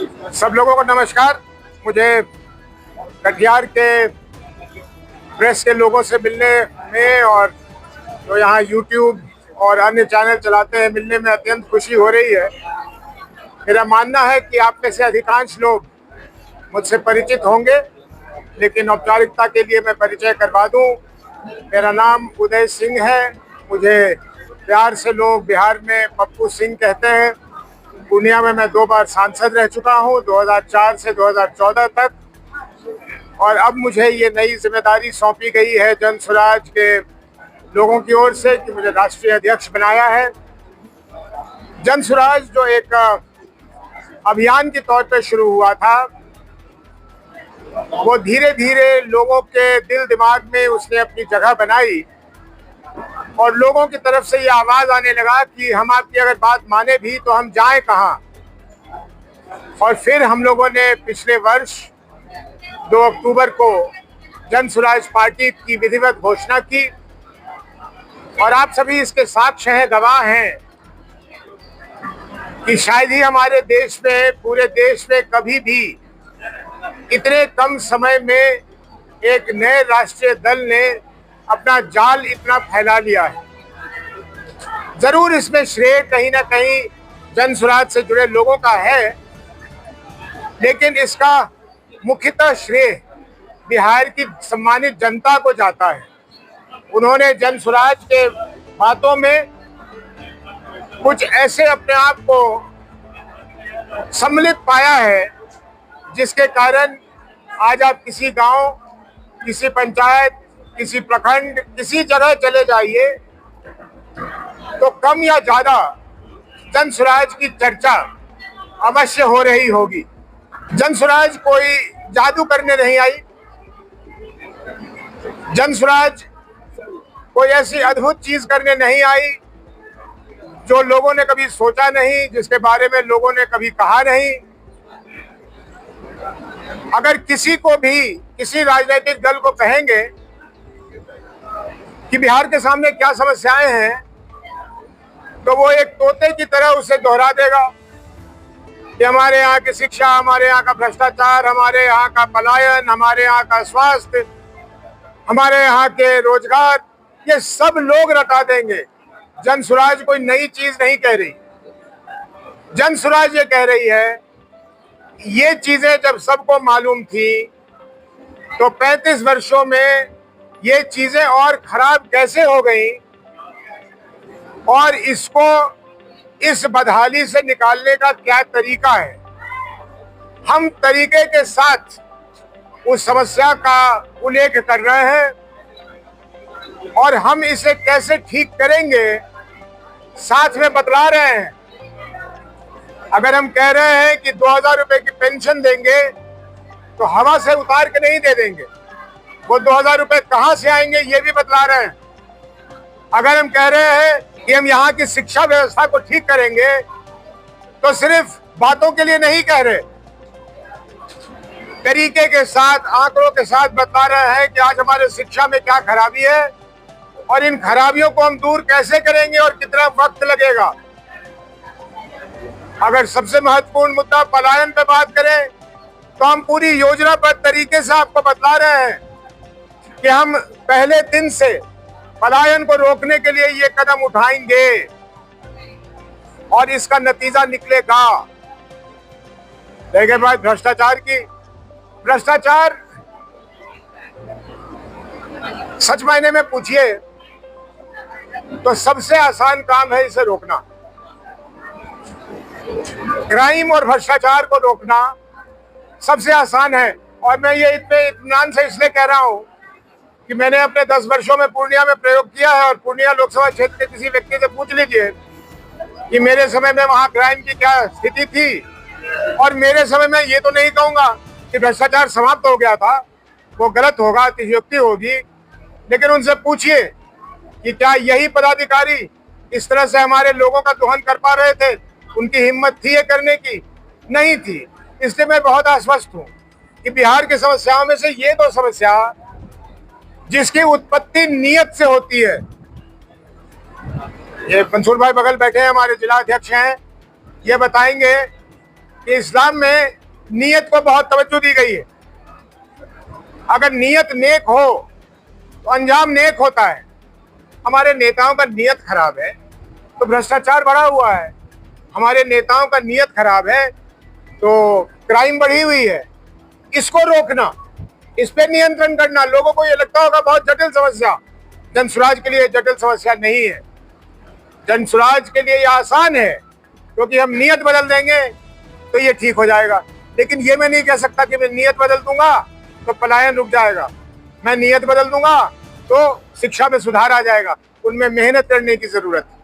सब लोगों को नमस्कार। मुझे कटिहार के प्रेस के लोगों से मिलने में और जो यहाँ यूट्यूब और अन्य चैनल चलाते हैं मिलने में अत्यंत खुशी हो रही है। मेरा मानना है कि आप में से अधिकांश लोग मुझसे परिचित होंगे, लेकिन औपचारिकता के लिए मैं परिचय करवा दूं। मेरा नाम उदय सिंह है। मुझे प्यार से लोग बिहार में पप्पू सिंह कहते हैं। पूर्णिया में मैं 2 बार सांसद रह चुका हूं, 2004 से 2014 तक। और अब मुझे ये नई जिम्मेदारी सौंपी गई है जन स्वराज के लोगों की ओर से कि मुझे राष्ट्रीय अध्यक्ष बनाया है। जन स्वराज जो एक अभियान के तौर पर शुरू हुआ था, वो धीरे धीरे लोगों के दिल दिमाग में उसने अपनी जगह बनाई और लोगों की तरफ से ये आवाज आने लगा कि हम आपकी अगर बात माने भी तो हम जाएं कहां। और फिर हम लोगों ने पिछले वर्ष 2 अक्टूबर को जन स्वराज पार्टी की विधिवत घोषणा की और आप सभी इसके साक्ष्य हैं, गवाह हैं कि शायद ही हमारे देश में, पूरे देश में कभी भी इतने कम समय में एक नए राष्ट्रीय दल ने अपना जाल इतना फैला लिया है। जरूर इसमें श्रेय कहीं ना कहीं जन स्वराज से जुड़े लोगों का है, लेकिन इसका मुख्यतः श्रेय बिहार की सम्मानित जनता को जाता है। उन्होंने जन स्वराज के बातों में कुछ ऐसे अपने आप को सम्मिलित पाया है जिसके कारण आज आप किसी गांव, किसी पंचायत, किसी प्रखंड, किसी जगह चले जाइए तो कम या ज्यादा जन स्वराज की चर्चा अवश्य हो रही होगी। जन स्वराज कोई जादू करने नहीं आई। जन स्वराज कोई ऐसी अद्भुत चीज करने नहीं आई जो लोगों ने कभी सोचा नहीं, जिसके बारे में लोगों ने कभी कहा नहीं। अगर किसी को भी, किसी राजनीतिक दल को कहेंगे कि बिहार के सामने क्या समस्याएं हैं, तो वो एक तोते की तरह उसे दोहरा देगा कि हमारे यहाँ की शिक्षा, हमारे यहाँ का भ्रष्टाचार, हमारे यहाँ का पलायन, हमारे यहाँ का स्वास्थ्य, हमारे यहाँ के रोजगार, ये सब लोग रटा देंगे। जन स्वराज कोई नई चीज नहीं कह रही। जन स्वराज ये कह रही है, ये चीजें जब सबको मालूम थी तो 35 वर्षों में ये चीजें और खराब कैसे हो गई और इसको, इस बदहाली से निकालने का क्या तरीका है। हम तरीके के साथ उस समस्या का उल्लेख कर रहे हैं और हम इसे कैसे ठीक करेंगे साथ में बतला रहे हैं। अगर हम कह रहे हैं कि 2000 रुपए की पेंशन देंगे तो हवा से उतार के नहीं दे देंगे, वो 2000 रुपए कहां से आएंगे ये भी बतला रहे हैं। अगर हम कह रहे हैं कि हम यहाँ की शिक्षा व्यवस्था को ठीक करेंगे तो सिर्फ बातों के लिए नहीं कह रहे, तरीके के साथ, आंकड़ों के साथ बता रहे हैं कि आज हमारे शिक्षा में क्या खराबी है और इन खराबियों को हम दूर कैसे करेंगे और कितना वक्त लगेगा। अगर सबसे महत्वपूर्ण मुद्दा पलायन पे बात करें तो हम पूरी योजनाबद्ध तरीके से आपको बतला रहे हैं कि हम पहले दिन से पलायन को रोकने के लिए ये कदम उठाएंगे और इसका नतीजा निकलेगा। देखिए बात भ्रष्टाचार की, भ्रष्टाचार सच मायने में पूछिए तो सबसे आसान काम है इसे रोकना। क्राइम और भ्रष्टाचार को रोकना सबसे आसान है। और मैं ये इतने इत्मीनान से इसलिए कह रहा हूं कि मैंने अपने 10 वर्षों में पूर्णिया में प्रयोग किया है और पूर्णिया लोकसभा क्षेत्र के किसी व्यक्ति से पूछ लीजिए कि मेरे समय में वहां क्राइम की क्या स्थिति थी। और मेरे समय में ये तो नहीं कहूंगा कि भ्रष्टाचार समाप्त हो गया था, वो गलत होगा, अतिशयोक्ति होगी, लेकिन उनसे पूछिए कि क्या यही पदाधिकारी इस तरह से हमारे लोगों का दोहन कर पा रहे थे। उनकी हिम्मत थी ये करने की? नहीं थी। इसलिए मैं बहुत आश्वस्त हूं कि बिहार की समस्याओं में से ये 2 समस्या जिसकी उत्पत्ति नियत से होती है। ये मंसूर भाई बगल बैठे हैं, हमारे जिला अध्यक्ष हैं, ये बताएंगे कि इस्लाम में नीयत को बहुत तवज्जो दी गई है। अगर नीयत नेक हो तो अंजाम नेक होता है। हमारे नेताओं का नीयत खराब है तो भ्रष्टाचार बढ़ा हुआ है। हमारे नेताओं का नीयत खराब है तो क्राइम बढ़ी हुई है। इसको रोकना, इस पे नियंत्रण करना। लोगों को ये लगता होगा बहुत जटिल समस्या, जनसुराज के लिए जटिल समस्या नहीं है। जनसुराज के लिए ये आसान है, क्योंकि हम नीयत बदल देंगे तो ये ठीक हो जाएगा। लेकिन ये मैं नहीं कह सकता कि मैं नीयत बदल दूंगा तो पलायन रुक जाएगा, मैं नीयत बदल दूंगा तो शिक्षा में सुधार आ जाएगा। उनमें मेहनत करने की जरूरत है।